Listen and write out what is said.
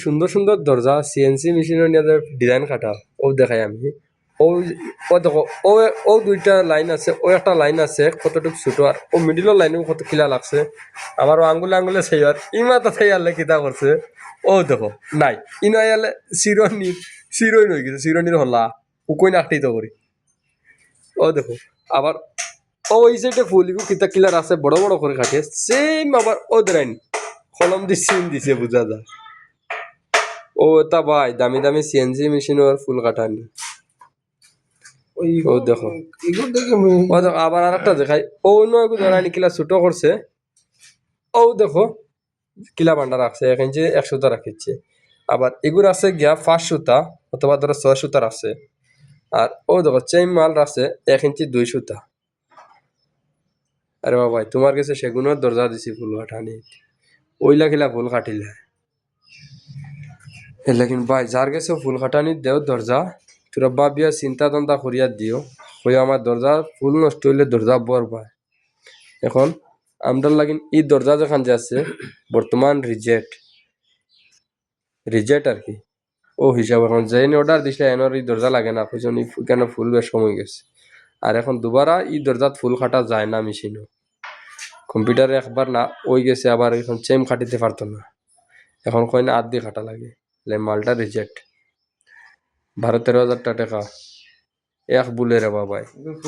সুন্দর সুন্দর দরজা সিএনসি মেশিনের নিয়ে ডিজাইন কাটা ও দেখাই আমি ও ও দেখো ও ও দুইটা লাইন আছে ও একটা লাইন আছে কতটুকু ছোট আর ও মিডিলের লাইনেও কত খিলা লাগছে আমার আঙ্গুলে আঙ্গুলে সেই আর ইমাতা সেই আলে কিতা করছে ও দেখো নাই ইনাই আলে চিরনি হয়ে গেছে চিরনির হল্লা উকই নাকতেই তো করি ও দেখো আবার ওই সাইডে ফুলগু কিতা কিলার আছে বড় বড় করে কাটে সেম আবার ও দেন কলম দিয়ে সিন দিছে বুঝা যায় ও তা ভাই দামি দামি সিএনজি মেশিনের ফুল কাটানি ও দেখো ও দেখো আবার আরেকটা দেখাই ও নয় ধরানি কিলা ছোট করছে ও দেখো কিলা বান্ডা রাখছে 1 ইঞ্চি 1 সুতা রাখিছে আবার এগুর আছে গিয়া 5 সুতা অথবা ধরো 6 সুতার আছে আর ও দেখো চেইন মাল রাখছে 1 ইঞ্চি 2 সুতা আরে বাবা তোমার কাছে সেগুনের দরজা দিছি ফুল কাটানি ওইলা কিলা ফুল কাটিলা লেকিন ভাই যার কাছে ফুল কাটানি দেও দরজা তোরা বাবিয়া চিন্তা দন্তা করিয়া দিও ওই আমার দরজা ফুল নষ্ট হইলে দরজা বর পায় এখন আমরার লাগিন এই দরজা যেখান যে আছে বর্তমান রিজেক্ট আর কি ও হিসাব এখন যেন অর্ডার দিছে এনর এই দরজা লাগে না কইজন কেন ফুল বেশ সময় গেছে আর এখন দুবারা এই দরজাত ফুল কাটা যায় না মেশিনও কম্পিউটারে একবার না ওই গেছে আবার এখন চেম কাটিতে পারতো না এখন কয় না 8 দিয়ে কাটা লাগে মালটা রিজেক্ট 12-13 হাজার টাকা এক বুলে রে বাবাই